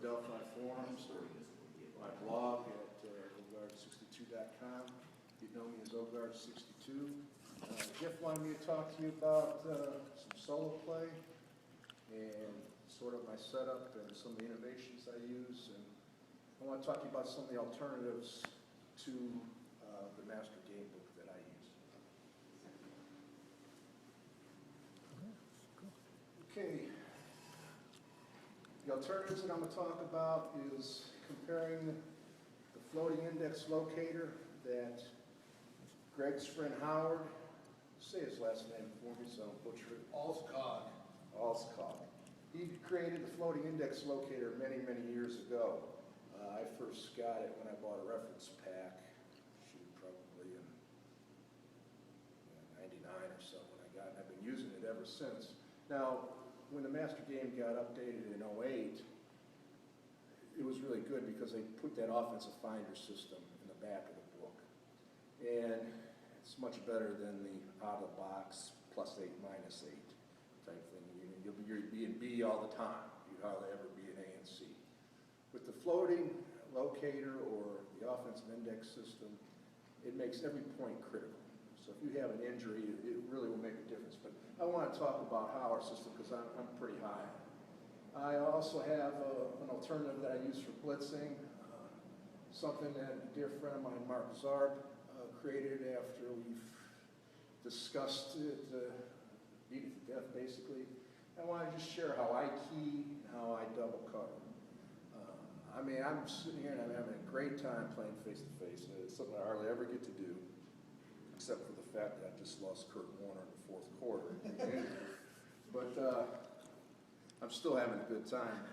Delphi forums or my blog at ogard62.com. You know me as Ogard62. Jeff wanted me to talk to you about some solo play and sort of my setup and some of the innovations I use. And I want to talk to you about some of the alternatives to the master game book that I use. Okay, the alternatives that I'm going to talk about is comparing the floating index locator that Greg's friend Howard, say his last name for me so I don't butcher it. Ahlskog. He created the floating index locator many, many years ago. I first got it when I bought a reference pack, probably in 99 or so when I got it, and I've been using it ever since. Now, when the master game got updated in 08, it was really good because they put that offensive finder system in the back of the book. And it's much better than the out-of-the-box +8, -8 type thing. You'll be in B all the time. You'd hardly ever be in A and C. With the floating locator or the offensive index system, it makes every point critical. So if you have an injury, it really will make a difference. But I want to talk about our system because I'm pretty high. I also have an alternative that I use for blitzing, something that a dear friend of mine, Mark Zarb, created after we've discussed it, beat it to death basically. I want to just share how I key and how I double cover. I mean, I'm sitting here and I'm having a great time playing face-to-face, and it's something I hardly ever get to do, except for the fact that I just lost Kurt Warner in the 4th quarter. But I'm still having a good time.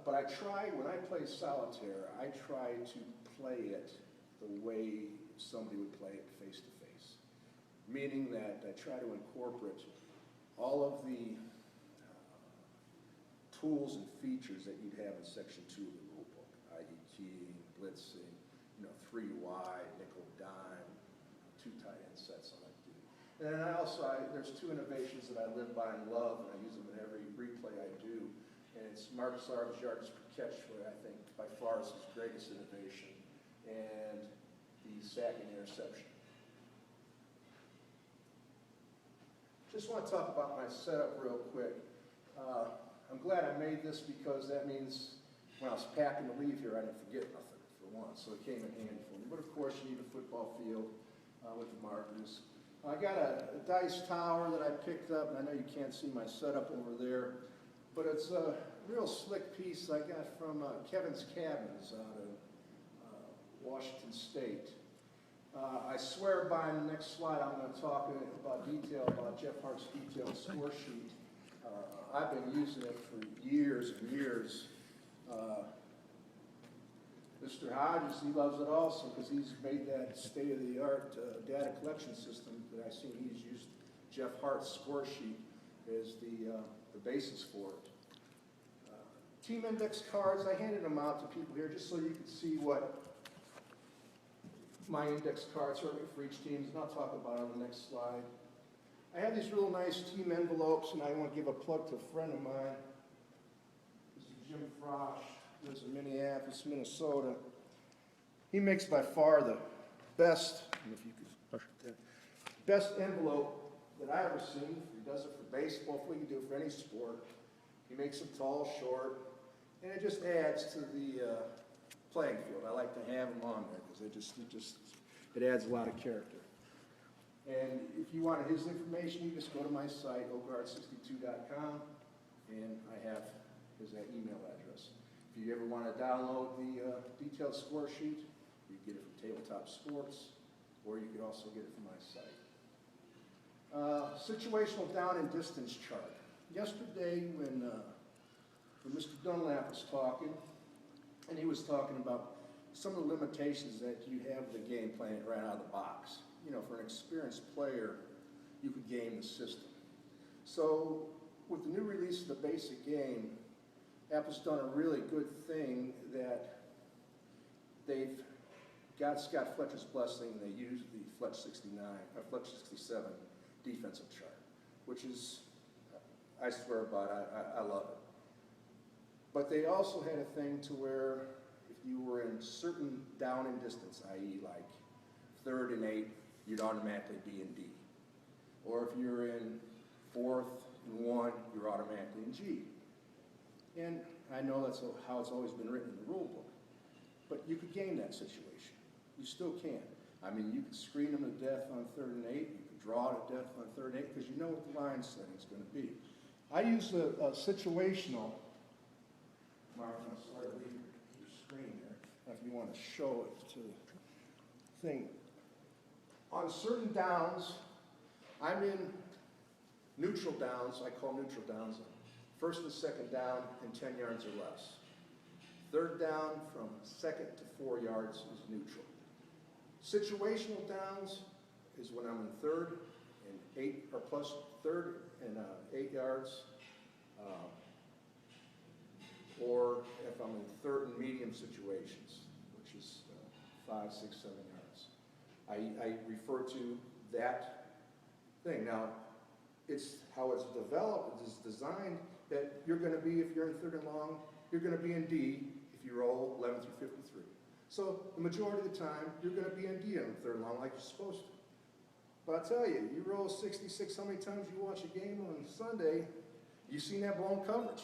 But I try, when I play solitaire, I try to play it the way somebody would play it face-to-face. Meaning that I try to incorporate all of the tools and features that you'd have in Section 2 of the rule book, i.e. keying, blitzing, 3 wide, nickel dime, 2 tight end sets I like to do. And then there's 2 innovations that I live by and love, and I use them in every replay I do. And it's Mark Zarb's yardage per catch, where I think by far is his greatest innovation, and the sacking interception. Just want to talk about my setup real quick. I'm glad I made this because that means when I was packing to leave here, I didn't forget nothing for once, so it came in handy for me. But of course, you need a football field with the markers. I got a dice tower that I picked up, and I know you can't see my setup over there, but it's a real slick piece I got from Kevin's Cabins out of Washington State. I swear by in the next slide I'm going to talk about detail about Jeff Hart's detailed score sheet. I've been using it for years and years. Mr. Hodges, he loves it also because he's made that state-of-the-art data collection system that I've seen. He's used Jeff Hart's score sheet as the basis for it. Team index cards, I handed them out to people here just so you could see what my index cards are for each team, and I'll talk about it on the next slide. I have these real nice team envelopes, and I want to give a plug to a friend of mine. This is Jim Fraasch, lives in Minneapolis, Minnesota. He makes by far the best, if you could push it there, best envelope that I've ever seen. He does it for baseball, we can do it for any sport. He makes them tall, short, and it just adds to the playing field. I like to have them on there because it adds a lot of character. And if you wanted his information, you just go to my site, ogard62.com, and I have his email address. If you ever want to download the detailed score sheet, you can get it from Tabletop Sports, or you could also get it from my site. Situational down and distance chart. Yesterday when Mr. Dunlap was talking, and he was talking about some of the limitations that you have in the game playing right out of the box. For an experienced player, you could game the system. So with the new release of the basic game, Apple's done a really good thing that they've got Scott Fletcher's blessing, and they used the Fletch 67 defensive chart, which is, I swear by it, I love it. But they also had a thing to where if you were in certain down and distance, i.e. like 3rd and 8, you'd automatically be in D. Or if you're in 4th and 1, you're automatically in G. And I know that's how it's always been written in the rule book. But you could game that situation. You still can. I mean, you could screen them to death on 3rd and 8. You could draw to death on 3rd and 8 because you know what the line setting is going to be. I use a situational. Mark, I'm sorry to leave your screen there. If you want to show it to the thing. On certain downs, I'm in neutral downs. I call neutral downs 1st and 2nd down and 10 yards or less. 3rd down from 2nd to 4 yards is neutral. Situational downs is when I'm in 3rd and 8 or plus 3rd and 8 yards, or if I'm in 3rd and medium situations, which is 5, 6, 7 yards. I refer to that thing. Now, it's how it's developed, it's designed that you're going to be, if you're in 3rd and long, you're going to be in D if you roll 11 through 53. So the majority of the time, you're going to be in D on 3rd and long like you're supposed to. But I tell you, you roll 66, how many times you watch a game on Sunday, you've seen that blown coverage.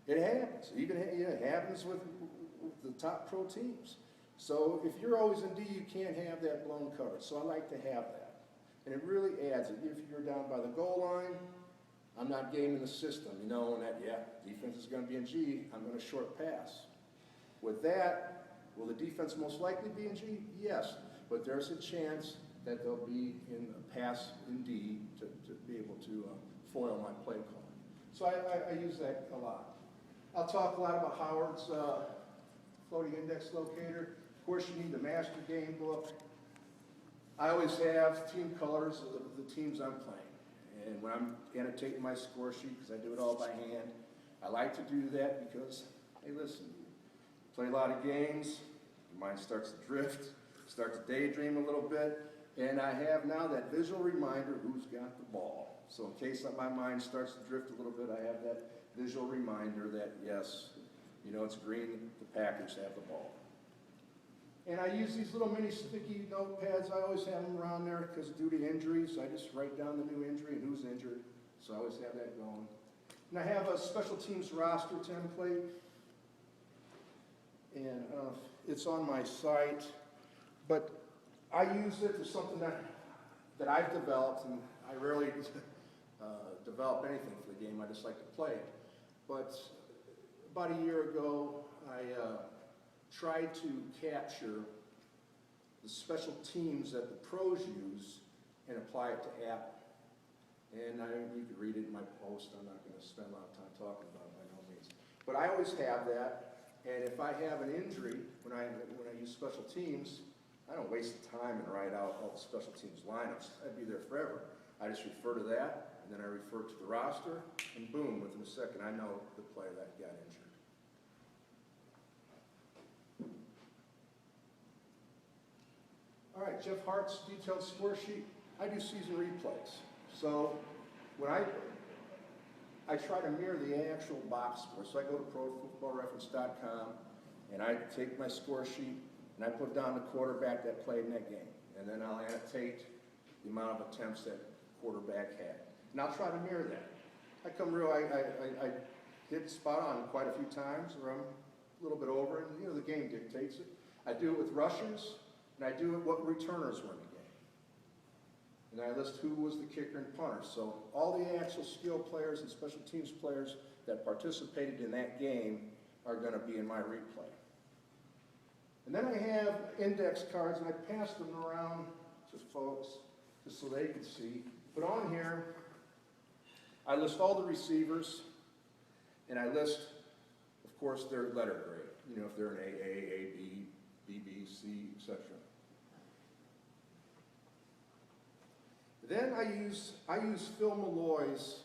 It happens. Even it happens with the top pro teams. So if you're always in D, you can't have that blown coverage. So I like to have that. And it really adds it. If you're down by the goal line, I'm not gaming the system, you know, and that, yeah, defense is going to be in G, I'm going to short pass. With that, will the defense most likely be in G? Yes, but there's a chance that they'll be in a pass in D to be able to foil my play call. So I use that a lot. I'll talk a lot about Howard's floating index locator. Of course, you need the master game book. I always have team colors of the teams I'm playing. And when I'm annotating my score sheet, because I do it all by hand, I like to do that because, hey, listen, you play a lot of games, your mind starts to drift, starts to daydream a little bit, and I have now that visual reminder who's got the ball. So in case my mind starts to drift a little bit, I have that visual reminder that, yes, you know, it's green, the Packers have the ball. And I use these little mini sticky notepads. I always have them around there because due to injuries, I just write down the new injury and who's injured. So I always have that going. And I have a special teams roster template. And it's on my site. But I use it as something that I've developed, and I rarely develop anything for the game. I just like to play it. But about a year ago, I tried to capture the special teams that the pros use and apply it to APBA. And you can read it in my post. I'm not going to spend a lot of time talking about it by no means. But I always have that. And if I have an injury, when I use special teams, I don't waste the time and write out all the special teams lineups. I'd be there forever. I just refer to that, and then I refer to the roster, and boom, within a second, I know the player that got injured. All right, Jeff Hart's detailed score sheet. I do season replays. So when I try to mirror the actual box score. So I go to ProFootballReference.com and I take my score sheet and I put down the quarterback that played in that game. And then I'll annotate the amount of attempts that quarterback had. And I'll try to mirror that. I hit spot on quite a few times, or I'm a little bit over, and you know the game dictates it. I do it with rushers. And I do it what returners were in the game. And I list who was the kicker and punter. So all the actual skill players and special teams players that participated in that game are going to be in my replay. And then I have index cards, and I pass them around to folks just so they can see. But on here, I list all the receivers, and I list, of course, their letter grade. You know, if they're an AA, AB, BB, C, etc. Then I use Phil Malloy's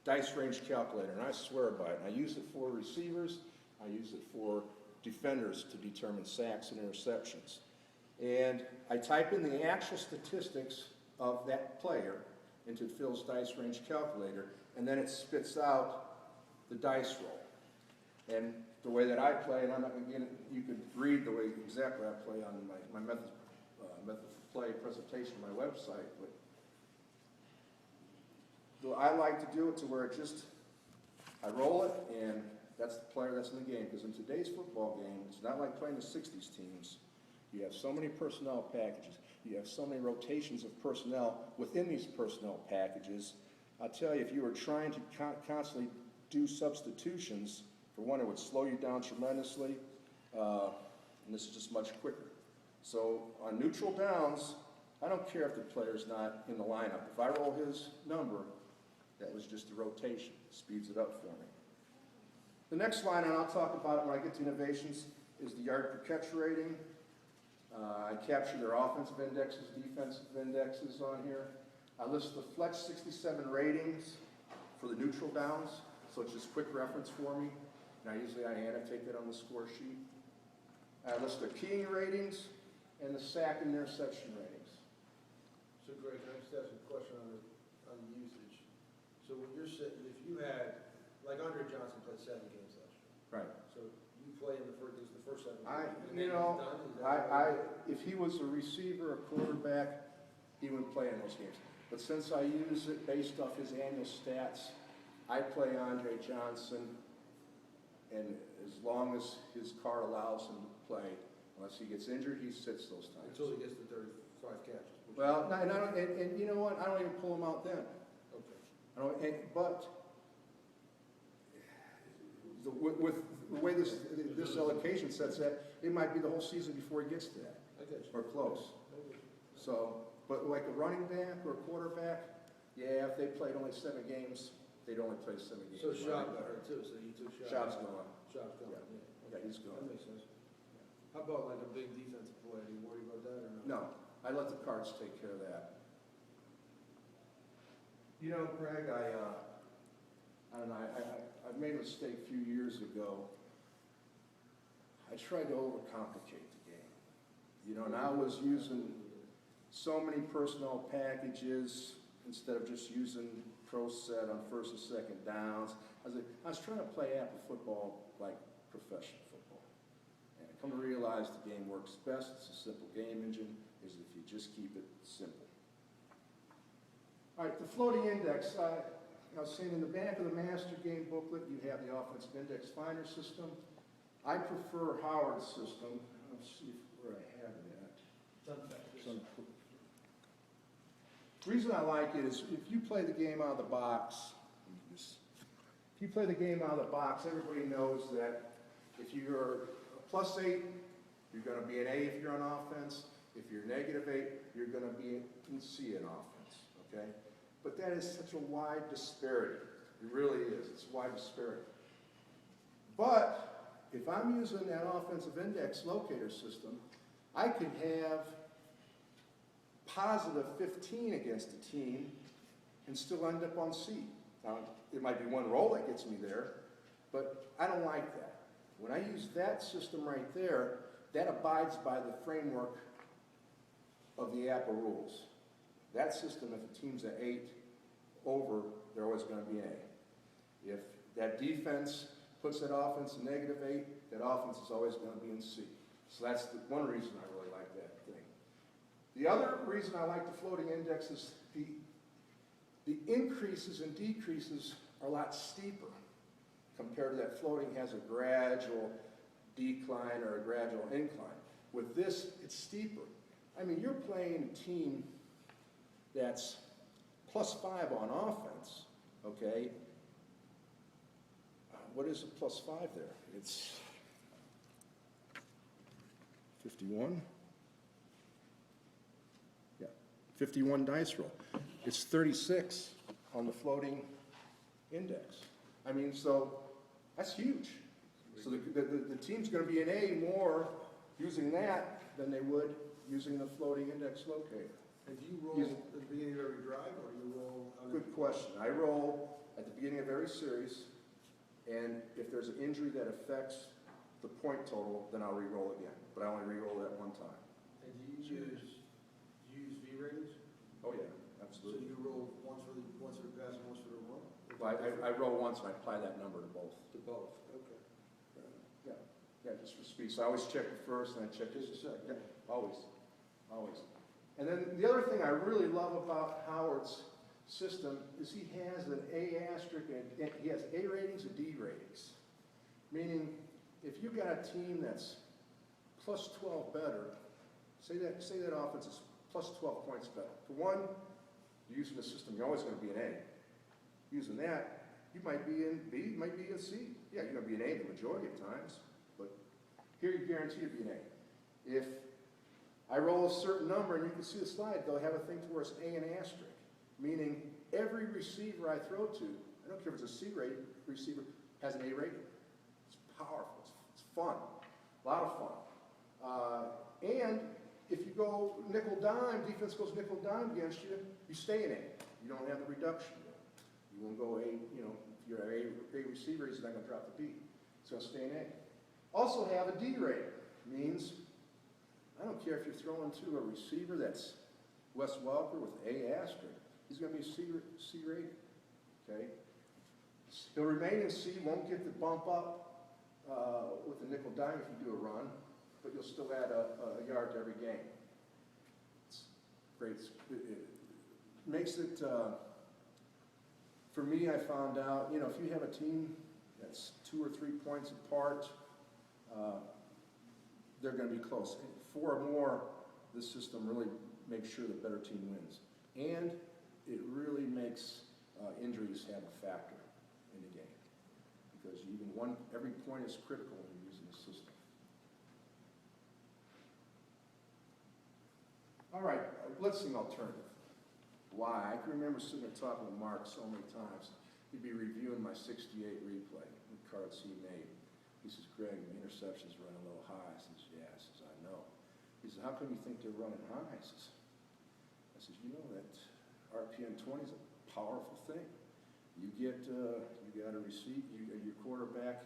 dice range calculator, and I swear by it. And I use it for receivers. I use it for defenders to determine sacks and interceptions. And I type in the actual statistics of that player into Phil's dice range calculator, and then it spits out the dice roll. And the way that I play, and I'm not going to get it, you could read the way exactly I play on my method for play presentation on my website, but I like to do it to where it just, I roll it, and that's the player that's in the game. Because in today's football game, it's not like playing the 60s teams. You have so many personnel packages. You have so many rotations of personnel within these personnel packages. I'll tell you, if you were trying to constantly do substitutions, for one, it would slow you down tremendously, and this is just much quicker. So on neutral downs, I don't care if the player's not in the lineup. If I roll his number, that was just a rotation. It speeds it up for me. The next line, and I'll talk about it when I get to innovations, is the yard per catch rating. I capture their offensive indexes, defensive indexes on here. I list the Fletch 67 ratings for the neutral downs, so it's just quick reference for me. Now usually I annotate that on the score sheet. I list their keying ratings and the sack and interception ratings. So Greg, can I just ask a question on the usage? So when you're sitting, if you had, like Andre Johnson played 7 games last year. Right. So you play in the first 7 games. If he was a receiver, a quarterback, he wouldn't play in those games. But since I use it based off his annual stats, I play Andre Johnson, and as long as his car allows him to play, unless he gets injured, he sits those times. Until he gets to 35 catches. Well, and you know what? I don't even pull him out then. Okay. But with the way this allocation sets that, it might be the whole season before he gets to that, I get you. or close. So, but like a running back or a quarterback, yeah, if they played only 7 games, they'd only play 7 games. So Schaub got hurt too, so you took Schaub. Schaub's gone. Schaub's gone, Yeah. yeah. Yeah, he's gone. That makes sense. How about like a big defensive play? Do you worry about that or not? No, I let the cards take care of that. You know, Greg, I don't know, I made a mistake a few years ago. I tried to overcomplicate the game. You know, and I was using so many personnel packages instead of just using pro set on first and second downs. I was trying to play APBA football like professional football. And I come to realize the game works best, it's a simple game engine, is if you just keep it simple. All right, the floating index. I was saying in the back of the master game booklet, you have the offensive index finder system. I prefer Howard's system. Let's see where I have it at. The reason I like it is if you play the game out of the box, everybody knows that if you're a +8, you're going to be an A if you're on offense. If you're -8, you're going to be in C in offense, okay? But that is such a wide disparity. It really is. It's a wide disparity. But if I'm using that offensive index locator system, I could have +15 against a team and still end up on C. Now, it might be one roll that gets me there, but I don't like that. When I use that system right there, that abides by the framework of the APBA rules. That system, if a team's at 8 over, they're always going to be an A. If that defense puts that offense in -8, that offense is always going to be in C. So that's the one reason I really like that thing. The other reason I like the floating index is the increases and decreases are a lot steeper compared to that floating has a gradual decline or a gradual incline. With this, it's steeper. I mean, you're playing a team that's +5 on offense, okay? What is a +5 there? It's 51. Yeah, 51 dice roll. It's 36 on the floating index. I mean, so that's huge. So the team's going to be an A more using that than they would using the floating index locator. And do you roll at the beginning of every drive, or do you roll? Good question. I roll at the beginning of every series, and if there's an injury that affects the point total, then I'll re-roll again. But I only re-roll that one time. And do you use V ratings? Oh yeah, So absolutely. you roll once for the pass and once for the run? Or Well, I roll once and I apply that number to both. To both, okay. Yeah, just for speed. So I always check the first and I check Just a second. Yeah, always. And then the other thing I really love about Howard's system is he has an A asterisk and he has A ratings and D ratings. Meaning, if you've got a team that's plus 12 better, say that offense is plus 12 points better. For one, you're using the system, you're always going to be an A. Using that, you might be in B, you might be in C. Yeah, you're going to be an A the majority of times, but here you're guaranteed to be an A. If I roll a certain number, and you can see the slide, they'll have a thing to where it's A and asterisk, meaning every receiver I throw to, I don't care if it's a C-rated receiver, has an A rating. It's powerful, it's fun, a lot of fun. And if you go nickel dime, defense goes nickel dime against you, you stay in A. You don't have the reduction. You won't go A, if you're an A receiver, he's not going to drop the B. It's going to stay in A. Also have a D rating, means I don't care if you're throwing to a receiver that's Wes Welker with A asterisk, he's going to be C rated, okay? He'll remain in C, won't get the bump up with the nickel dime if you do a run, but you'll still add a yard to every game. It's great. It makes it, for me, I found out, if you have a team that's 2 or 3 points apart, they're going to be close. 4 or more, this system really makes sure the better team wins. And it really makes injuries have a factor in the game. Because every point is critical when you're using the system. All right, blitzing alternative. Why? I can remember sitting and talking with Mark so many times. He'd be reviewing my 68 replay, the cards he made. He says, Greg, the interception's running a little high. I says, yeah. I says, I know. He says, how come you think they're running high? I says, that RPM 20 is a powerful thing. You got a receipt, your quarterback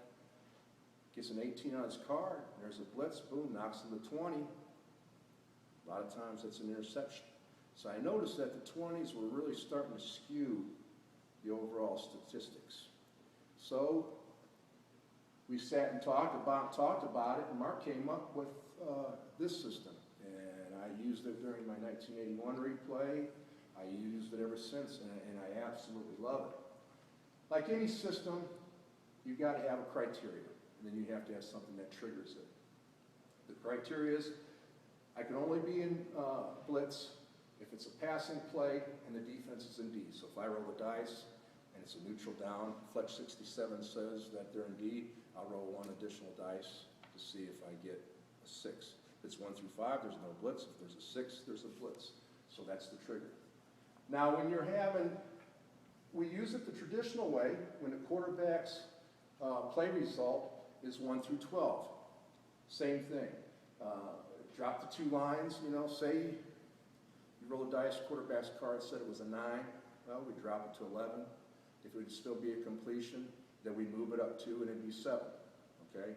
gets an 18 on his card, there's a blitz, boom, knocks to the 20. A lot of times that's an interception. So I noticed that the 20s were really starting to skew the overall statistics. So we sat and talked about it, and Mark came up with this system. And I used it during my 1981 replay. I used it ever since, and I absolutely love it. Like any system, you've got to have a criteria, and then you have to have something that triggers it. The criteria is, I can only be in blitz if it's a passing play and the defense is in D. So if I roll the dice and it's a neutral down, Fletch 67 says that they're in D, I'll roll 1 additional dice to see if I get a 6. If it's 1 through 5, there's no blitz. If there's a 6, there's a blitz. So that's the trigger. Now when we use it the traditional way, when the quarterback's play result is 1 through 12. Same thing. Drop the 2 lines, say you roll a dice, quarterback's card said it was a 9. Well, we drop it to 11. If it would still be a completion, then we move it up 2 and it'd be 7. Okay?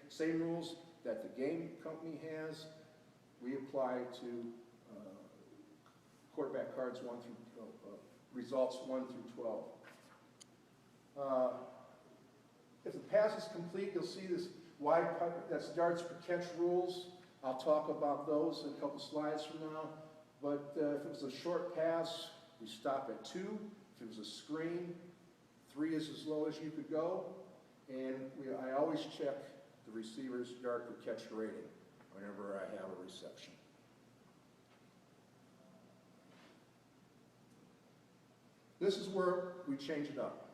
Same rules that the game company has, we apply to quarterback cards 1 through results 1 through 12. If the pass is complete, you'll see this wide puck, that's yards per catch rules. I'll talk about those in a couple slides from now. But if it was a short pass, we stop at 2. If it was a screen, 3 is as low as you could go. And I always check the receiver's yard per catch rating whenever I have a reception. This is where we change it up.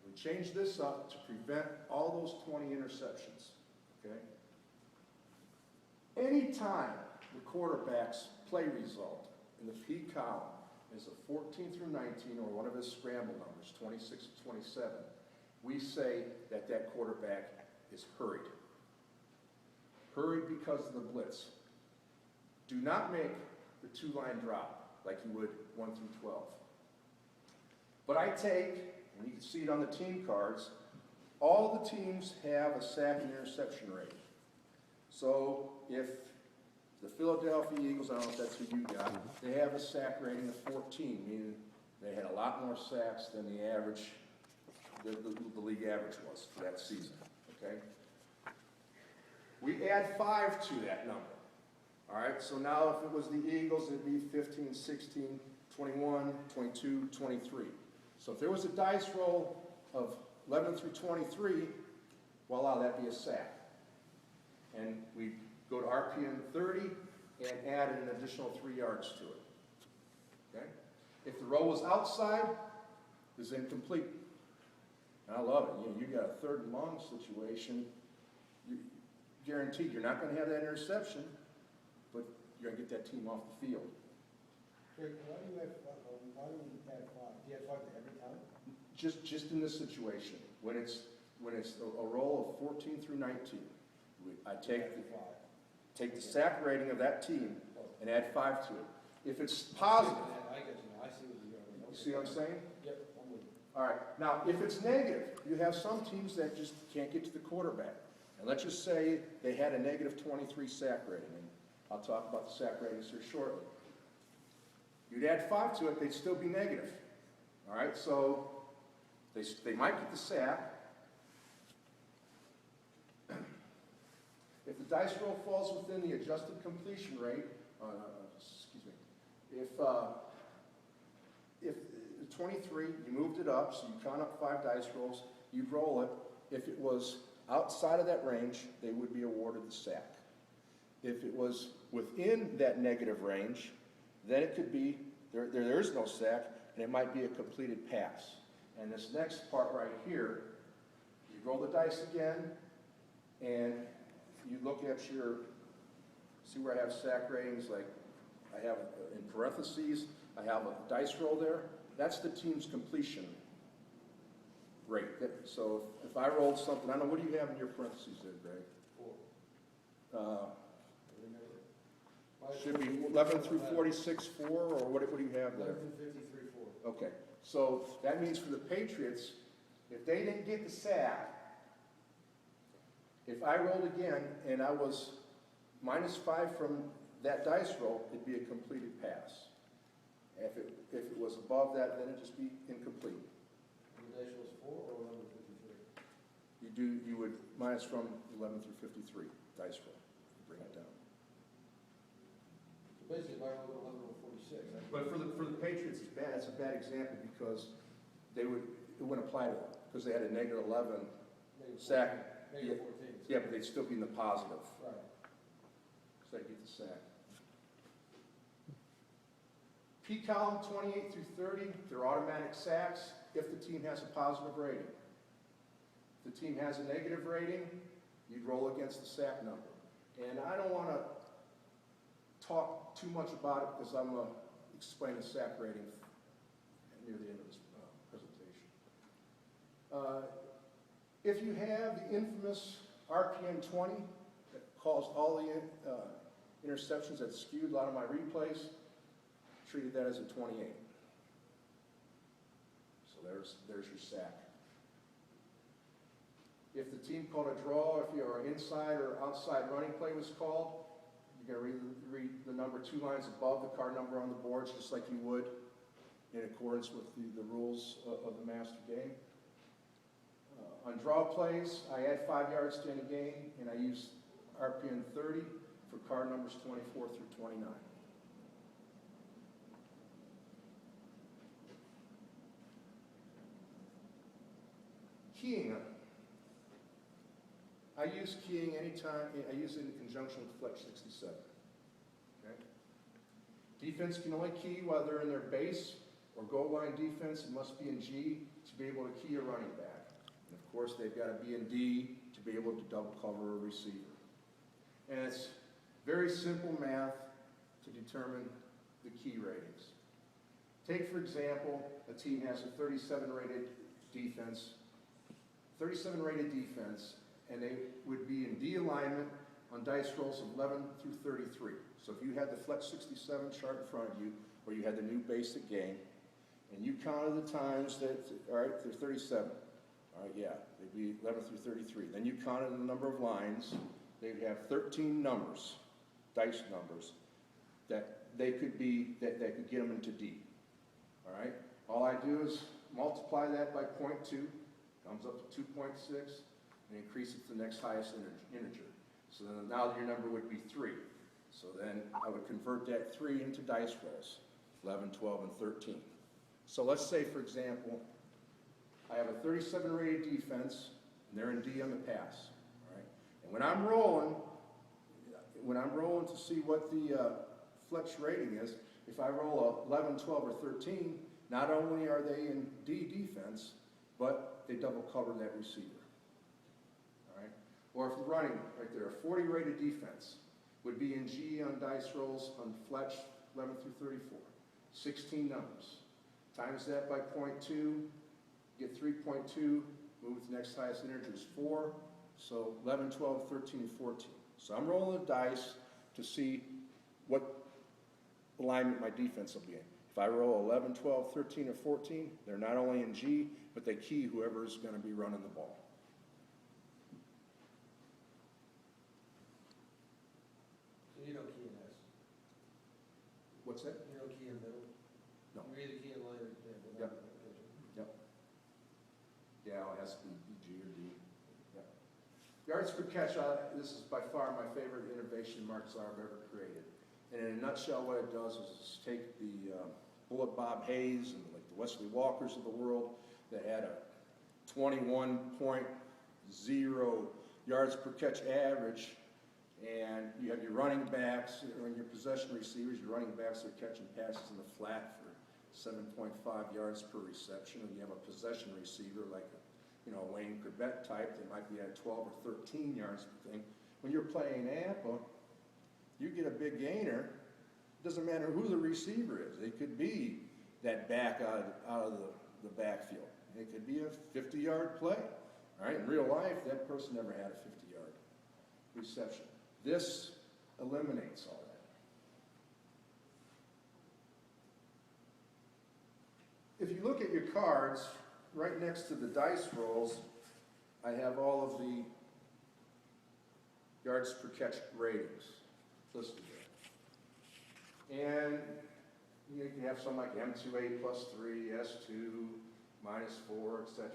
We change this up to prevent all those 20 interceptions. Okay? Anytime the quarterback's play result in the P column is a 14 through 19 or one of his scramble numbers, 26 to 27, we say that quarterback is hurried. Hurried because of the blitz. Do not make the 2-line drop like you would 1 through 12. But I take, and you can see it on the team cards, all the teams have a sack and interception rate. So if the Philadelphia Eagles, I don't know if that's who you got, they have a sack rating of 14, meaning they had a lot more sacks than the average the league average was for that season, okay? We add 5 to that number, all right? So now if it was the Eagles, it'd be 15, 16, 21, 22, 23. So if there was a dice roll of 11 through 23, voila, that'd be a sack. And we go to RPM 30 and add an additional 3 yards to it, okay? If the row was outside, it's incomplete. And I love it. You got a 3rd and long situation. Guaranteed you're not going to have that interception, but you're going to get that team off the field. Greg, why do you add 5? Do you add 5 to every time? Just in this situation, when it's a roll of 14 through 19, I take the sack rating of that team and add 5 to it. If it's positive, I get you now. I see what you're doing. you see what I'm saying? Yep, I'm with you. All right. Now, if it's negative, you have some teams that just can't get to the quarterback. And let's just say they had a negative 23 sack rating, and I'll talk about the sack ratings here shortly. You'd add 5 to it, they'd still be negative. All right, so they might get the sack. If the dice roll falls within the adjusted completion rate, if 23, you moved it up, so you count up 5 dice rolls, you'd roll it. If it was outside of that range, they would be awarded the sack. If it was within that negative range, then it could be, there is no sack, and it might be a completed pass. And this next part right here, you roll the dice again, and you look at see where I have sack ratings, like I have in parentheses, I have a dice roll there. That's the team's completion rate. So if I rolled something, I don't know, what do you have in your parentheses there, Greg? 4. Should be 11 through 46, 4, or what do you have there? 11 through 53, 4. Okay, so that means for the Patriots, if they didn't get the sack, if I rolled again and I was -5 from that dice roll, it'd be a completed pass. If it was above that, then it'd just be incomplete. And the dice was 4 or 11 through 53? You would minus from 11 through 53 dice roll, bring it down. So basically, if I rolled 11 or 46. But for the Patriots, it's bad. It's a bad example because it wouldn't apply to them because they had a negative 11 sack. Negative 14. Yeah, but they'd still be in the positive. Right. So they get the sack. P column 28 through 30, they're automatic sacks if the team has a positive rating. If the team has a negative rating, you'd roll against the sack number. And I don't want to talk too much about it because I'm going to explain the sack rating near the end of this presentation. If you have the infamous RPM 20 that calls all the interceptions that skewed a lot of my replays, treated that as a 28. So there's your sack. If the team called a draw, if your inside or outside running play was called, you're going to read the number 2 lines above the card number on the boards, just like you would in accordance with the rules of the master game. On draw plays, I add 5 yards to any game, and I use RPM 30 for card numbers 24 through 29. Keying. I use keying anytime, I use it in conjunction with Flex 67. Okay? Defense can only key while they're in their base or goal line defense. It must be in G to be able to key a running back. And of course, they've got to be in D to be able to double cover a receiver. And it's very simple math to determine the key ratings. Take, for example, a team has a 37 rated defense, and they would be in D alignment on dice rolls of 11 through 33. So if you had the Flex 67 chart in front of you, or you had the new basic game, and you counted the times that, all right, there's 37. All right, yeah, they'd be 11 through 33. Then you counted the number of lines. They'd have 13 numbers, dice numbers, that they could be, that could get them into D. All right? All I do is multiply that by 0.2, comes up to 2.6, and increase it to the next highest integer. So then now your number would be 3. So then I would convert that 3 into dice rolls, 11, 12, and 13. So let's say, for example, I have a 37 rated defense, and they're in D on the pass. All right? And when I'm rolling to see what the flex rating is, if I roll a 11, 12, or 13, not only are they in D defense, but they double cover that receiver. All right? Or if the running, right there, a 40 rated defense would be in G on dice rolls on fletch 11 through 34. 16 numbers. Times that by 0.2, get 3.2, move to the next highest integer is 4. So 11, 12, 13, and 14. So I'm rolling the dice to see what alignment my defense will be in. If I roll 11, 12, 13, or 14, they're not only in G, but they key whoever is going to be running the ball. So you don't key in S? What's that? You don't key in middle? No. You're either key in line or example. Yep. Yep. Yeah, it has to be G or D. Yep. Yards per catch, this is by far my favorite innovation Mark Zarb ever created. And in a nutshell, what it does is take the Bullet Bob Hayes and like the Wesley Walkers of the world that had a 21.0 yards per catch average, and you have your running backs or your possession receivers. Your running backs are catching passes in the flat for 7.5 yards per reception, and you have a possession receiver like a Wayne Corbett type that might be at 12 or 13 yards per thing. When you're playing APBA, you get a big gainer. It doesn't matter who the receiver is. It could be that back out of the backfield. It could be a 50-yard play. All right, in real life, that person never had a 50-yard reception. This eliminates all that. If you look at your cards, right next to the dice rolls, I have all of the yards per catch ratings listed there. And you can have some like M2A plus 3, S2, minus 4, etc.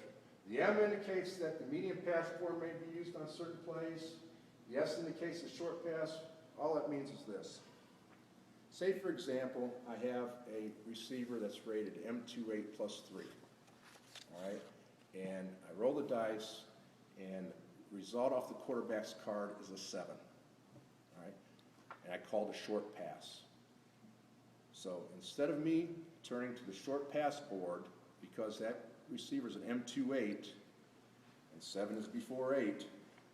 The M indicates that the medium pass form may be used on certain plays. The S indicates a short pass. All that means is this. Say, for example, I have a receiver that's rated M28 plus 3. All right? And I roll the dice, and the result off the quarterback's card is a 7. All right? And I called a short pass. So instead of me turning to the short pass board, because that receiver is an M28, and 7 is before 8,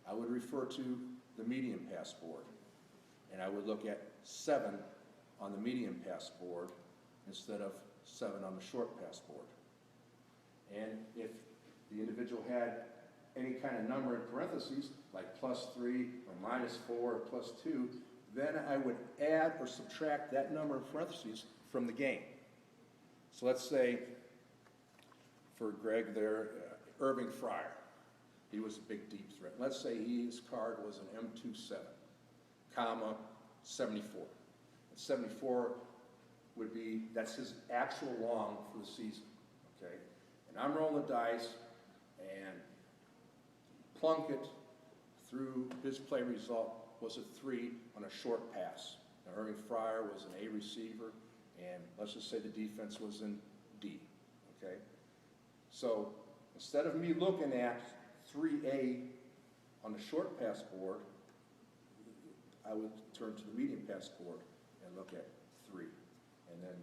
I would refer to the medium pass board. And I would look at 7 on the medium pass board instead of 7 on the short pass board. And if the individual had any kind of number in parentheses, like plus 3 or minus 4 or plus 2, then I would add or subtract that number in parentheses from the game. So let's say, for Greg there, Irving Fraasch. He was a big deep threat. Let's say his card was an M27, comma, 74. And 74 would be, that's his actual long for the season, okay? And I'm rolling the dice and plunk it through his play result was a 3 on a short pass. Now, Irving Fraasch was an A receiver, and let's just say the defense was in D, okay? So instead of me looking at 3A on the short pass board, I would turn to the medium pass board and look at 3. And then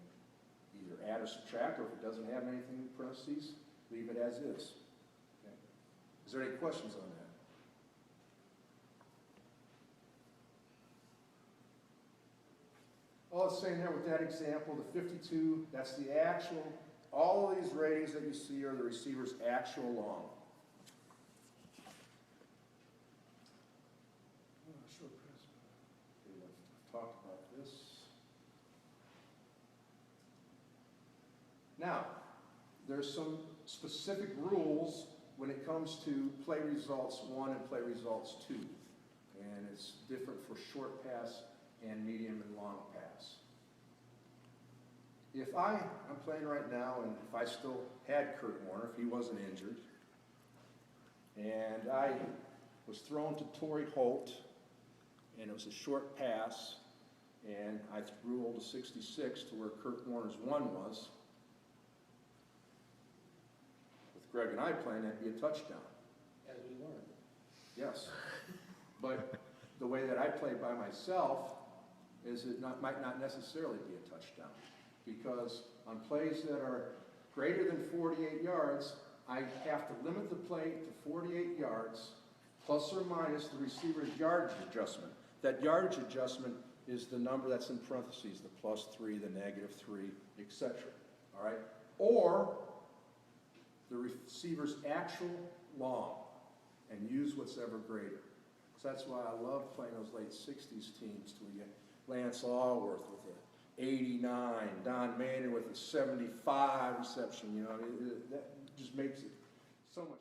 either add or subtract, or if it doesn't have anything in parentheses, leave it as is. Okay? Is there any questions on that? All it's saying there with that example, the 52, that's the actual, all of these ratings that you see are the receiver's actual long. Short pass. Okay, I've talked about this. Now, there's some specific rules when it comes to play results 1 and play results 2. And it's different for short pass and medium and long pass. If I'm playing right now, and if I still had Kurt Warner, if he wasn't injured, And I was thrown to Torrey Holt, and it was a short pass, and I rolled a 66 to where Kurt Warner's 1 was. With Greg and I playing, that'd be a touchdown. As we learned. Yes. But the way that I play by myself is it might not necessarily be a touchdown. Because on plays that are greater than 48 yards, I have to limit the play to 48 yards, plus or minus the receiver's yardage adjustment. That yardage adjustment is the number that's in parentheses, the +3, the -3, etc. All right? Or the receiver's actual long, and use what's ever greater. So that's why I love playing those late 60s teams, till you get Lance Allworth with an 89, Don Maynard with a 75 reception, you know, that just makes it so much